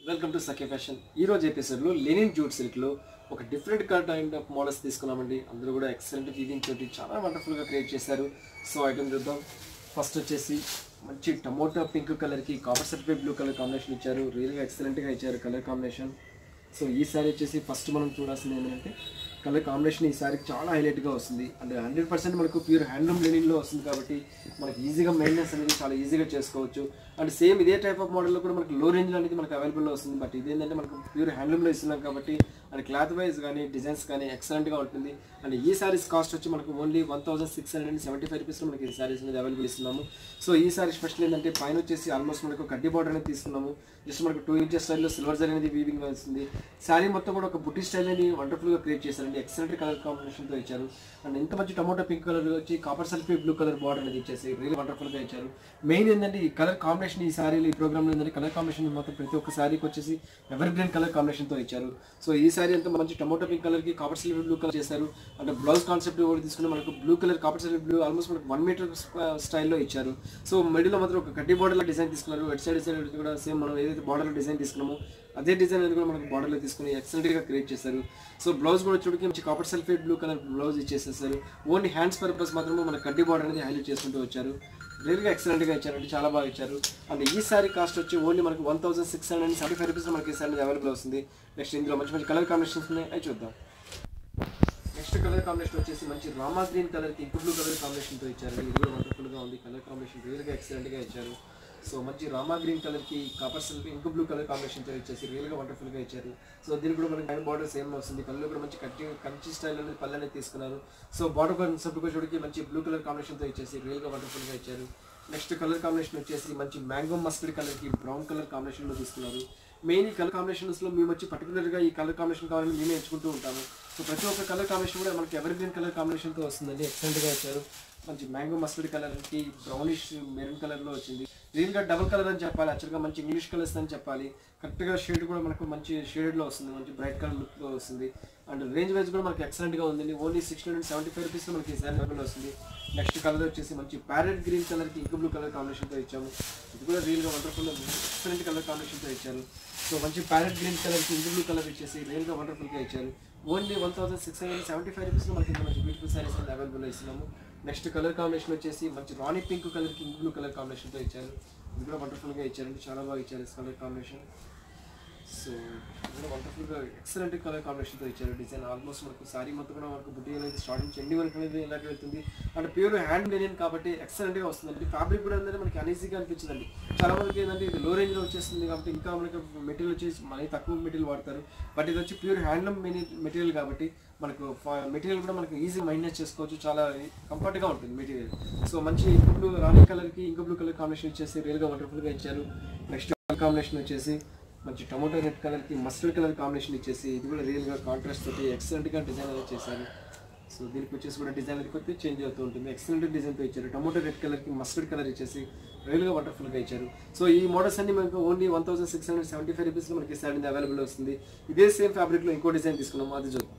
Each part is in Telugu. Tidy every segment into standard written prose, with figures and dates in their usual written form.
Welcome to Sakhi fashion. ఈ రోజు ఎపిసోడ్లో లెనిన్ జూట్ సిల్క్లో ఒక డిఫరెంట్ కైండ్ ఆఫ్ మోడల్స్ తీసుకున్నామండి. అందరూ కూడా ఎక్సలెంట్ వీవింగ్ తోటి చాలా వండర్ఫుల్గా క్రియేట్ చేశారు. సో ఐటమ్ చూద్దాం. ఫస్ట్ వచ్చేసి మంచి టమోటా పింక్ కలర్కి copper certified blue colour combination ఇచ్చారు. రియల్గా ఎక్సలెంట్గా ఇచ్చారు కలర్ కాంబినేషన్. సో ఈ సారీ వచ్చేసి ఫస్ట్ మనం చూడాల్సింది ఏంటంటే కలర్ కాంబినేషన్ ఈ సారీకి చాలా హైలైట్గా వస్తుంది. అండ్ 100% మనకు ప్యూర్ హ్యాండ్లూమ్ లెనిన్లో వస్తుంది కాబట్టి మనకి ఈజీగా మెయింటెనెన్స్ అనేది చాలా ఈజీగా చేసుకోవచ్చు. అండ్ సేమ్ ఇదే టైప్ ఆఫ్ మోడల్లో కూడా మనకి లో రేంజ్లో అనేది మనకు అవైలబుల్లో వస్తుంది. బట్ ఇదేంటంటే మనకు ప్యూర్ హ్యాండ్లూమ్లో ఇస్తున్నాం కాబట్టి అండ్ క్లాత్ వైజ్ కానీ డిజైన్స్ కానీ ఎక్సలెంట్గా ఉంటుంది. అండ్ ఈ సారీస్ కాస్ట్ వచ్చి మనకు ఓన్లీ 1675 రూపీస్లో మనకి ఈ సారీస్ అనేది అవైలబుల్ ఇస్తున్నాము. సో ఈ సారీ స్పెషల్ ఏంటంటే పైన వచ్చేసి ఆల్మోస్ట్ మనకు కడ్డీ బార్డర్ అనేది తీసుకున్నాము. జస్ట్ మనకు 2 ఇంచెస్ స్టైల్లో సిల్వర్ జరీ అనేది వీవింగ్ వస్తుంది. శారీ మొత్తం కూడా ఒక బుట్టి స్టైల్ అనేది వండర్ఫుల్గా క్రియేట్ చేశారండి. ఎక్సలెంట్ కలర్ కాంబినేషన్తో ఇచ్చారు. అండ్ ఇంత మంచి టమోటా పింక్ కలర్ వచ్చి copper sulphate blue colour border అనేది ఇచ్చేసి రియల్ వండర్ఫుల్గా ఇచ్చారు. మెయిన్ ఏంటంటే ఈ కలర్ కాంబినేషన్ ఈ సారీలో ఈ ప్రోగ్రామ్లో ఏంటంటే కలర్ కాంబినేషన్ మొత్తం ప్రతి ఒక్క సారీకి వచ్చేసి ఎవర్ గ్రీన్ కలర్ కాంబినేషన్తో ఇచ్చారు. సో ఈ సారీ అంతా మంచి టమోటా పింక్ కలర్కి కాపర్ సల్ఫేట్ బ్లూ కలర్ చేశారు. అంటే బ్లౌజ్ కాన్సెప్ట్ కూడా తీసుకుని మనకు blue colour copper sulphate blue almost మనకు 1 మీటర్ స్టైల్లో ఇచ్చారు. సో మిడిల్లో మాత్రం ఒక కడ్డీ బార్డర్లో డిజైన్ తీసుకున్నారు. ఎట్ సైడ్ కూడా సేమ్ మనం ఏదైతే బార్డర్లో డిజైన్ తీసుకున్నామో అదే డిజైన్ అనేది కూడా మనకు బార్డర్లో తీసుకుని ఎక్సలెంట్గా క్రియేట్ చేశారు. సో బ్లౌజ్ కూడా చూడకి మంచి copper sulphate blue colour blouse ఇచ్చేసేసారు. ఓన్లీ హ్యాండ్స్ పర్పస్ మాత్రమే మన కడ్డీ బార్డర్ అనేది హైలైట్ చేసుకుంటూ వచ్చారు. రియల్గా ఎక్సలెంట్గా ఇచ్చారంటే చాలా బాగా ఇచ్చారు. అండ్ ఈ సారీ కాస్ట్ వచ్చి ఓన్లీ మనకు 1675 రూపీస్లో మనకి ఈ సారీ అనేది అవైలబుల్ వస్తుంది. నెక్స్ట్ ఇందులో మంచి మంచి కలర్ కాంబినేషన్స్ ఉన్నాయి, అవి చూద్దాం. నెక్స్ట్ కలర్ కాంబినేషన్ వచ్చేసి మంచి రామా గ్రీన్ కలర్కి ఇంక్ బ్లూ కలర్ కాంబినేషన్తో ఇచ్చారు. ఇది కూడా వండర్ఫుల్గా ఉంది. కలర్ కాంబినేషన్ రియల్గా ఎక్సలెంట్గా ఇచ్చారు. సో మంచి రామా గ్రీన్ కలర్కి కాపర్ సిల్వర్ ఇంక్ బ్లూ కలర్ కాంబినేషన్తో ఇచ్చేసి రియల్గా వండర్ఫుల్గా ఇచ్చారు. సో దీనికి కూడా మనకి బార్డర్ సేమ్ వస్తుంది. పళ్ళు కూడా మంచి కంచి స్టైల్ అనేది పళ్ళు అనేది తీసుకున్నారు. సో బార్డర్ కాన్సెప్ట్ కూడా చూడకి మంచి బ్లూ కలర్ కాంబినేషన్తో ఇచ్చేసి రియల్గా వండర్ఫుల్గా ఇచ్చారు. నెక్స్ట్ కలర్ కాంబినేషన్ వచ్చేసి మంచి మ్యాంగో మస్టర్డ్ కలర్కి బ్రౌన్ కలర్ కాంబినేషన్లో తీసుకున్నారు. మెయిన్ ఈ కలర్ కాంబినేషన్స్లో మేము వచ్చి పర్టికులర్గా ఈ కలర్ కాంబినేషన్ కావాలని మేమే ఎంచుకుంటూ ఉంటాము. సో ప్రతి ఒక్క కలర్ కాంబినేషన్ కూడా మనకి ఎవర్ గ్రీన్ కలర్ కాంబినేషన్తో వస్తుందండి. ఎక్సలెంట్గా ఇచ్చారు. మంచి మ్యాంగో మస్టర్డ్ కలర్కి బ్రౌనిష్ మెరూన్ కలర్లో వచ్చింది. రియల్గా డబుల్ కలర్ అని చెప్పాలి, యాక్చువల్గా మంచి ఇంగ్లీష్ కలర్స్ అని చెప్పాలి. కరెక్ట్గా షేడ్ కూడా మనకు మంచి షేడ్లో వస్తుంది, మంచి బ్రైట్ కలర్ లుక్లో వస్తుంది. అండ్ రేంజ్ వైజ్ కూడా మనకి ఎక్సలెంట్గా ఉందండి. ఓన్లీ 675 రూపీస్లో మనకి ఈ శారీ అవైలబుల్ వస్తుంది. నెక్స్ట్ కలర్ వచ్చేసి మంచి ప్యారెట్ గ్రీన్ కలర్కి ఇంక్ బ్లూ కలర్ కాంబినేషన్తో ఇచ్చాము. ఇది కూడా రియల్గా వండర్ఫుల్ ఎక్సలెంట్ కలర్ కాంబినేషన్తో ఇచ్చారు. సో మంచి ప్యారెట్ గ్రీన్ కలర్కి ఇంక్ బ్లూ కలర్ ఇచ్చేసి రియల్గా వండర్ఫుల్గా ఇచ్చారు. ఓన్లీ 1675 రూపీస్లో మనకి మంచి బ్యూటిఫుల్ శారీస్ అనేది అవైలబుల్ ఇస్తున్నాము. నెక్స్ట్ కలర్ కాంబినేషన్ వచ్చేసి మంచి రాణి పింక్ కలర్కి ఇంక్ బ్లూ కలర్ కాంబినేషన్తో ఇచ్చారు. ఇది కూడా వండర్ఫుల్గా ఇచ్చారండి, చాలా బాగా ఇచ్చారు కలర్ కాంబినేషన్. సో ఇది కూడా వండర్ఫుల్గా ఎక్సలెంట్ కలర్ కాంబినేషన్తో ఇచ్చారు. డిజైన్ ఆల్మోస్ట్ మనకు సారీ మొత్తం కూడా మనకు బుట్టి అనేది స్టార్టింగ్ నుంచి ఎండింగ్ వరకు అనేది ఇలాగే వెళ్తుంది. అంటే ప్యూర్ హ్యాండ్ లెనిన్ కాబట్టి ఎక్సలెంట్గా వస్తుందండి. ఫ్యాబ్రిక్ కూడా ఏంటంటే మనకి అనీజీగా అనిపించిందండి. చాలా మందికి ఏంటంటే ఇది లో రేంజ్లో వచ్చేస్తుంది కాబట్టి ఇంకా మనకి మెటీరియల్ వచ్చేసి మళ్ళీ తక్కువ మెటీరియల్ వాడతారు. బట్ ఇది వచ్చి ప్యూర్ హ్యాండ్లూమ్ మెటీరియల్ కాబట్టి మనకు మెటీరియల్ కూడా మనకు ఈజీ మెయింటైన్ చేసుకోవచ్చు, చాలా కంఫర్ట్గా ఉంటుంది మెటీరియల్. సో మంచి ఇంక్ బ్లూ రాణి కలర్కి ఇంక్ బ్లూ కలర్ కాంబినేషన్ ఇచ్చేసి రియల్గా వండర్ఫుల్గా ఇచ్చారు. నెక్స్ట్ కలర్ కాంబినేషన్ వచ్చేసి మంచి టొమాటో రెడ్ కలర్కి మస్టర్డ్ కలర్ కాంబినేషన్ ఇచ్చేసి ఇది కూడా రియల్గా కాంట్రాస్ట్ తోటి ఎక్సలెంట్గా డిజైన్ అనేది చేశారు. సో దీనికి వచ్చేసి కూడా డిజైన్ అనేది కొద్దిగా చేంజ్ అవుతూ ఉంటుంది. ఎక్సలెంట్ డిజైన్తో ఇచ్చారు. టొమాటో రెడ్ కలర్కి మస్టర్డ్ కలర్ ఇచ్చేసి రియల్గా వండర్ఫుల్గా ఇచ్చారు. సో ఈ మోడల్స్ అన్ని మనకు ఓన్లీ 1675 రూపీస్లో మనకి శారీ అవైలబుల్ వస్తుంది. ఇదే సేమ్ ఫ్యాబ్రిక్లో ఇంకో డిజైన్ తీసుకున్నాము, అది చూద్దాం.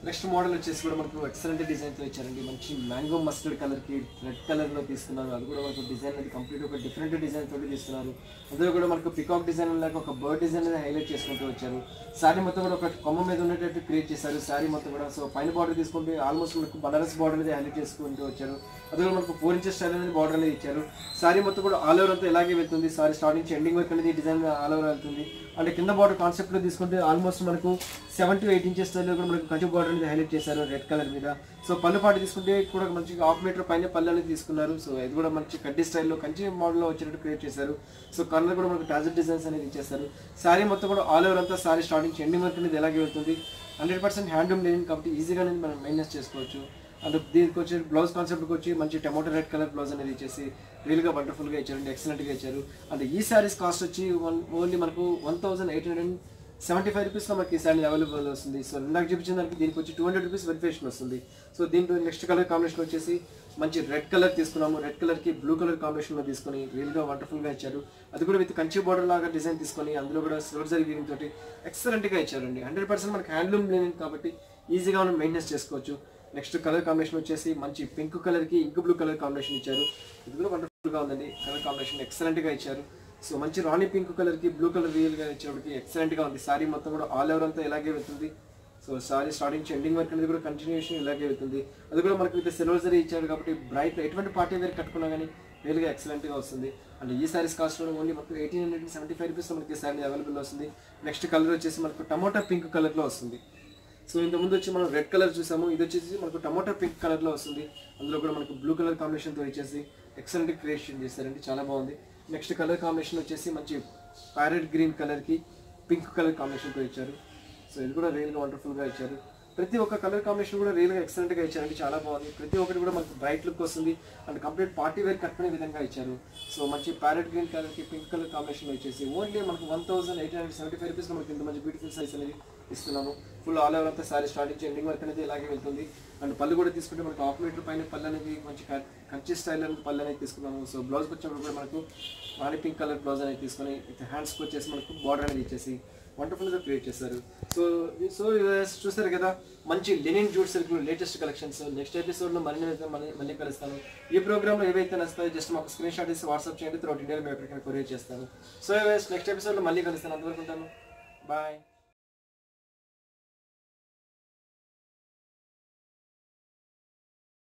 నెక్స్ట్ మోడల్ వచ్చేసి కూడా మనకు ఎక్సలెంట్ డిజైన్తో ఇచ్చారండి. మంచి మ్యాంగో మస్టర్డ్ కలర్కి రెడ్ కలర్లో తీసుకున్నారు. అది కూడా మనకు డిజైన్ అనేది కంప్లీట్ ఒక డిఫరెంట్ డిజైన్ తోటి తీసుకున్నారు. అందులో కూడా మనకు పికాక్ డిజైన్ లాగా ఒక బర్డ్ డిజైన్ అనేది హైలైట్ చేసుకుంటూ వచ్చారు. శారీ మొత్తం కూడా ఒక కొమ్మ మీద ఉన్నట్టు క్రియేట్ చేశారు శారీ మొత్తం కూడా. సో పైన బార్డర్ తీసుకుంటే ఆల్మోస్ట్ మనకు బనారస్ బార్డర్ అనేది హైలైట్ చేసుకుంటూ వచ్చారు. అది కూడా మనకు 4 ఇంచెస్ స్టైల్ అనేది బార్డర్ అనేది ఇచ్చారు. శారీ మొత్తం కూడా ఆల్ ఓవర్ అంతా ఇలాగే వెళ్తుంది. సారీ స్టార్టింగ్ నుంచి ఎండింగ్ వరకు అనేది డిజైన్ ఆల్ ఓవర్ వెళ్తుంది. అంటే కింద బార్డర్ కాన్సెప్ట్లో తీసుకుంటే ఆల్మోస్ట్ మనకు 7 to 8 ఇంచెస్ స్టైల్లో కూడా మనకు కంచి బార్డర్ అనేది హైలైట్ చేశారు రెడ్ కలర్ మీద. సో పళ్ళు పాటు తీసుకుంటే కూడా మంచిగా 1/2 మీటర్ పైన పళ్ళు అనేది తీసుకున్నారు. సో ఇది కూడా మంచి కడ్డీ స్టైల్లో కంచి మోడల్లో వచ్చినట్టు క్రియేట్ చేశారు. సో కలర్ కూడా మనకు టాజర్ డిజైన్స్ అనేది ఇచ్చేస్తారు. శారీ మొత్తం కూడా ఆల్ ఓవర్ అంతా సారీ స్టార్టింగ్ నుంచి ఎండింగ్ వరకు అనేది ఎలాగే వెళ్తుంది. 100% హ్యాండ్లూమ్ లెనిన్ కాబట్టి ఈజీగా అనేది మనం మెయింటెనెన్స్ చేసుకోవచ్చు. అండ్ దీనికి వచ్చి బ్లౌజ్ కాన్సెప్ట్కి వచ్చి మంచి టొమాటో రెడ్ కలర్ బ్లౌజ్ అనేది ఇచ్చేసి రియల్గా వండర్ఫుల్గా ఇచ్చారండి, ఎక్సలెంట్గా ఇచ్చారు. అండ్ ఈ శారీస్ కాస్ట్ వచ్చి ఓన్లీ మనకు 1875 రూపీస్లో మనకి ఈ శారీ అవైలబుల్ వస్తుంది. సో నాకు చూపించిన దానికి దీనికి వచ్చి 200 రూపీస్ వెరిఫికేషన్ వస్తుంది. సో దీంట్లో నెక్స్ట్ కలర్ కాంబినేషన్ వచ్చేసి మంచి రెడ్ కలర్ తీసుకున్నాము. రెడ్ కలర్కి బ్లూ కలర్ కాంబినేషన్లో తీసుకొని రియల్గా వండర్ఫుల్గా ఇచ్చారు. అది కూడా విత్ కంచి బార్డర్ లాగా డిజైన్ తీసుకొని అందులో కూడా సిల్వర్ జరీ వీవింగ్ తోటి ఎక్సలెంట్గా ఇచ్చారండి. 100% మనకి హ్యాండ్లూమ్ లెనిన్ కాబట్టి ఈజీగా మనం మెయింటెనెన్స్ చేసుకోవచ్చు. నెక్స్ట్ కలర్ కాంబినేషన్ వచ్చేసి మంచి పింక్ కలర్కి ఇంక్ బ్లూ కలర్ కాంబినేషన్ ఇచ్చారు. ఇది కూడా వండర్ఫుల్గా ఉందండి. కలర్ కాంబినేషన్ ఎక్సలెంట్గా ఇచ్చారు. సో మంచి రాణి పింక్ కలర్కి బ్లూ కలర్ రియల్గా ఇచ్చినప్పటికి ఎక్సలెంట్గా ఉంది. సారీ మొత్తం కూడా ఆల్ ఓవర్ అంతా ఇలాగే వెళ్తుంది. సో సారీ స్టార్టింగ్ నుంచి ఎండింగ్ వరకు అనేది కూడా కంటిన్యూషన్ ఇలాగే వెళ్తుంది. అది కూడా మనకి విత్ సిల్వర్ జరీ ఇచ్చాడు కాబట్టి బ్రైట్ ఎటువంటి పార్టీ వేర్ కట్టుకున్నా కానీ రియల్గా ఎక్సలెంట్గా వస్తుంది. అండ్ ఈ సారీస్ కాస్ట్ కూడా ఓన్లీ మనకు 1875 రూపీస్ మనకి సారీ అవైలబుల్ వస్తుంది. నెక్స్ట్ కలర్ వచ్చేసి మనకు టమోటా పింక్ కలర్లో వస్తుంది. సో ఇంతకుముందు వచ్చి మనం రెడ్ కలర్ చూసాము, ఇది వచ్చేసి మనకు టమోటా పింక్ కలర్లో వస్తుంది. అందులో కూడా మనకు బ్లూ కలర్ కాంబినేషన్తో ఇచ్చేసి ఎక్సలెంట్ క్రియేషన్ చేశారండి, చాలా బాగుంది. నెక్స్ట్ కలర్ కాంబినేషన్ వచ్చేసి మంచి ప్యారెట్ గ్రీన్ కలర్కి పింక్ కలర్ కాంబినేషన్తో ఇచ్చారు. సో ఇది కూడా రియల్గా వండర్ఫుల్గా ఇచ్చారు. ప్రతి ఒక్క కలర్ కాంబినేషన్ కూడా రియల్గా ఎక్సలెంట్గా ఇచ్చారండి, చాలా బాగుంది. ప్రతి ఒక్కటి కూడా మనకు బ్రైట్ లుక్ వస్తుంది అండ్ కంప్లీట్ పార్టీ వేర్ కట్టుకునే విధంగా ఇచ్చారు. సో మంచి ప్యారెట్ గ్రీన్ కలర్కి పింక్ కలర్ కాంబినేషన్లో ఇచ్చేసి ఓన్లీ మనకు 1875 రూపీస్లో మనకి ఇంత మంచి బ్యూటిఫుల్ సైజ్ అనేది ఇస్తున్నాము. ఫుల్ ఆల్ ఓవర్ అంతా సారీ స్టార్టింగ్ నుంచి ఎండింగ్ వరకు అనేది ఇలాగే వెళ్తుంది. అండ్ పళ్ళు కూడా తీసుకుంటే మనకు 1/2 మీటర్ పైన పళ్ళు అనేది మంచి కంచి స్టైల్ అనేది పళ్ళు అనేది తీసుకున్నాము. సో బ్లౌజ్కి వచ్చినప్పుడు కూడా మనకు రాణి పింక్ కలర్ బ్లౌజ్ అనేది తీసుకొని హ్యాండ్స్కి వచ్చేసి మనకు బార్డర్ అనేది ఇచ్చేసి వండర్ఫుల్గా క్రియేట్ చేశారు. సో చూస్తారు కదా మంచి linen jute silk latest collections. Next ఎపిసోడ్లో మళ్ళీ కలుస్తాను. ఈ ప్రోగ్రామ్లో ఏవైతే నచ్చుతాయో జస్ట్ మాకు స్క్రీన్ షాట్ ఇస్తే వాట్సాప్ చేయండి, త్రూఅవుట్ ఇండియాలో మేము ఎప్పటికైనా కొరియర్ చేస్తాను. సో నెక్స్ట్ ఎపిసోడ్లో మళ్ళీ కలుస్తాను, అంతవరకు ఉంటాను, బాయ్.